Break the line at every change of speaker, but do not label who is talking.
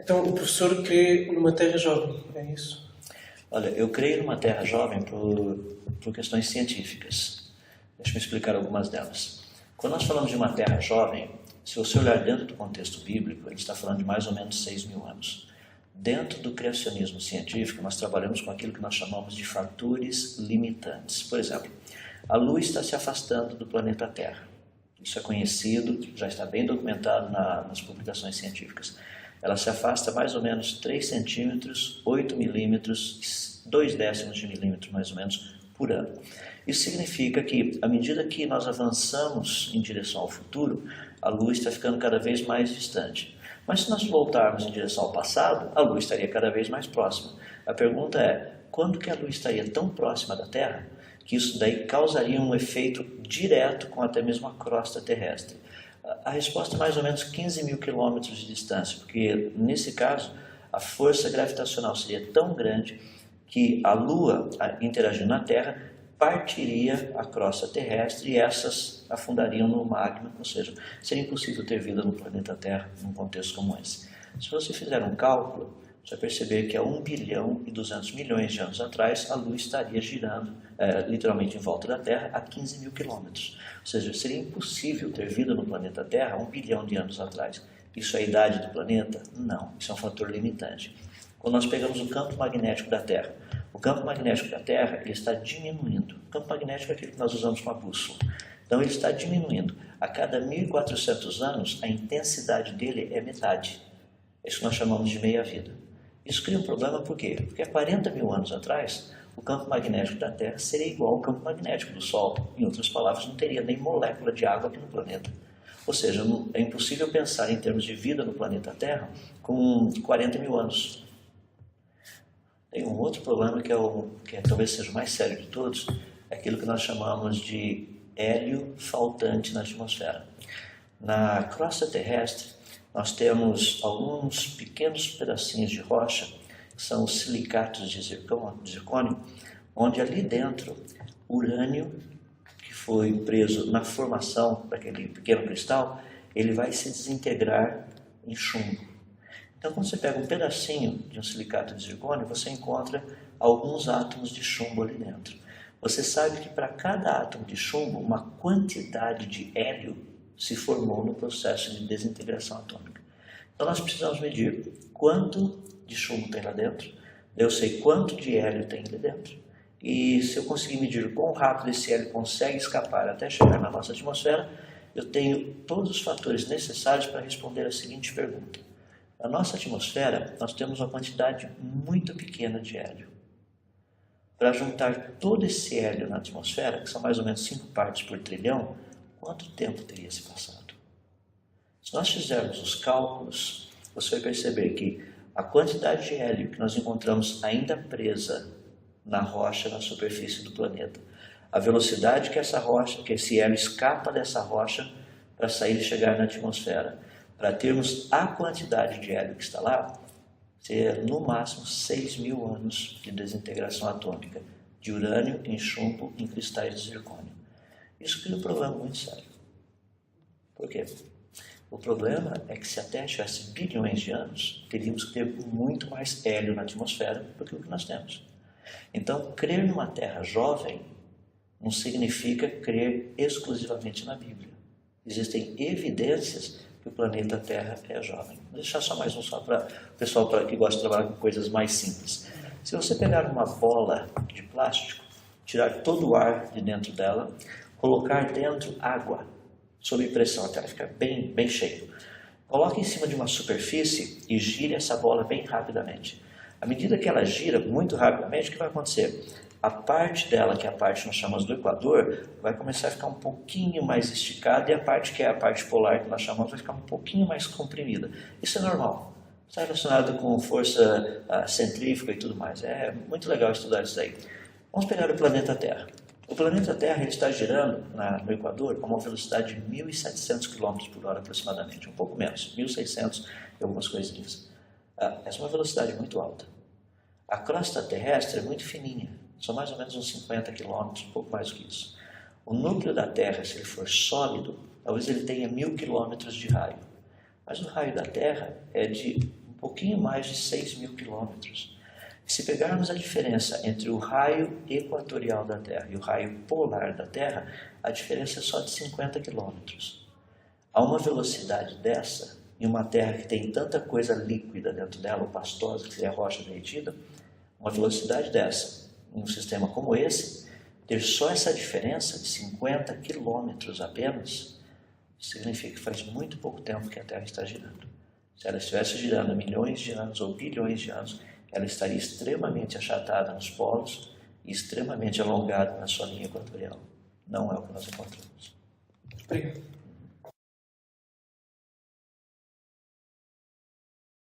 Então, o professor crê numa Terra jovem, é isso?
Olha, eu creio numa Terra jovem por questões científicas. Deixa eu explicar algumas delas. Quando nós falamos de uma Terra jovem, se você olhar dentro do contexto bíblico, ele está falando de mais ou menos 6.000 anos. Dentro do criacionismo científico, nós trabalhamos com aquilo que nós chamamos de fatores limitantes. Por exemplo, a Lua está se afastando do planeta Terra. Isso é conhecido, já está bem documentado nas publicações científicas. Ela se afasta mais ou menos 3 centímetros, 8 milímetros, 2 décimos de milímetro mais ou menos por ano. Isso significa que, à medida que nós avançamos em direção ao futuro, a Lua está ficando cada vez mais distante. Mas se nós voltarmos em direção ao passado, a Lua estaria cada vez mais próxima. A pergunta é, quando que a Lua estaria tão próxima da Terra que isso daí causaria um efeito direto com até mesmo a crosta terrestre? A resposta é mais ou menos 15.000 quilômetros de distância, porque nesse caso a força gravitacional seria tão grande que a Lua, interagindo na Terra, partiria a crosta terrestre e essas afundariam no magma, ou seja, seria impossível ter vida no planeta Terra num contexto como esse. Se você fizer um cálculo, você vai perceber que há 1 bilhão e 200 milhões de anos atrás, a Lua estaria girando literalmente em volta da Terra a 15.000 quilômetros. Ou seja, seria impossível ter vida no planeta Terra há 1 bilhão de anos atrás. Isso é a idade do planeta? Não, isso é um fator limitante. Quando nós pegamos o campo magnético da Terra, o campo magnético da Terra ele está diminuindo. O campo magnético é aquele que nós usamos com a bússola. Então ele está diminuindo. A cada 1.400 anos, a intensidade dele é metade. É isso que nós chamamos de meia-vida. Isso cria um problema por quê? Porque há 40.000 anos atrás, o campo magnético da Terra seria igual ao campo magnético do Sol. Em outras palavras, não teria nem molécula de água aqui no planeta. Ou seja, é impossível pensar em termos de vida no planeta Terra com 40.000 anos. Tem um outro problema que talvez seja o mais sério de todos, é aquilo que nós chamamos de hélio faltante na atmosfera. Na crosta terrestre, nós temos alguns pequenos pedacinhos de rocha, que são os silicatos de zircônio, onde ali dentro, urânio, que foi preso na formação daquele pequeno cristal, ele vai se desintegrar em chumbo. Então, quando você pega um pedacinho de um silicato de zircônio, você encontra alguns átomos de chumbo ali dentro. Você sabe que para cada átomo de chumbo, uma quantidade de hélio se formou no processo de desintegração atômica. Então, nós precisamos medir quanto de chumbo tem lá dentro, eu sei quanto de hélio tem ali dentro, e se eu conseguir medir o quão rápido esse hélio consegue escapar até chegar na nossa atmosfera, eu tenho todos os fatores necessários para responder a seguinte pergunta. Na nossa atmosfera, nós temos uma quantidade muito pequena de hélio. Para juntar todo esse hélio na atmosfera, que são mais ou menos 5 partes por trilhão, quanto tempo teria se passado? Se nós fizermos os cálculos, você vai perceber que a quantidade de hélio que nós encontramos ainda presa na rocha, na superfície do planeta, a velocidade que esse hélio escapa dessa rocha para sair e chegar na atmosfera, para termos a quantidade de hélio que está lá, seria no máximo 6.000 anos de desintegração atômica de urânio em chumbo em cristais de zircônio. Isso cria um problema muito sério. Por quê? O problema é que se a Terra tivesse bilhões de anos, teríamos que ter muito mais hélio na atmosfera do que o que nós temos. Então, crer numa Terra jovem não significa crer exclusivamente na Bíblia. Existem evidências que o planeta Terra é jovem. Vou deixar só mais um só para o pessoal que gosta de trabalhar com coisas mais simples. Se você pegar uma bola de plástico, tirar todo o ar de dentro dela, colocar dentro água, sob pressão até ela ficar bem cheia. Coloque em cima de uma superfície e gire essa bola bem rapidamente. À medida que ela gira muito rapidamente, o que vai acontecer? A parte dela, que é a parte que nós chamamos do equador, vai começar a ficar um pouquinho mais esticada e a parte que é a parte polar, que nós chamamos, vai ficar um pouquinho mais comprimida. Isso é normal. Está relacionado com força centrífuga e tudo mais. É muito legal estudar isso aí. Vamos pegar o planeta Terra. O planeta Terra ele está girando no Equador a uma velocidade de 1.700 km por hora aproximadamente, um pouco menos, 1.600 e algumas coisinhas. Essa é uma velocidade muito alta. A crosta terrestre é muito fininha, são mais ou menos uns 50 km, um pouco mais do que isso. O núcleo da Terra, se ele for sólido, talvez ele tenha 1.000 km de raio. Mas o raio da Terra é de um pouquinho mais de 6.000 quilômetros. Se pegarmos a diferença entre o raio equatorial da Terra e o raio polar da Terra, a diferença é só de 50 quilômetros. A uma velocidade dessa, em uma Terra que tem tanta coisa líquida dentro dela, ou pastosa, que seria a rocha derretida, uma velocidade dessa, em um sistema como esse, ter só essa diferença de 50 quilômetros apenas, significa que faz muito pouco tempo que a Terra está girando. Se ela estivesse girando milhões de anos ou bilhões de anos, ela estaria extremamente achatada nos polos e extremamente alongada na sua linha equatorial. Não é o que nós encontramos.
Obrigado.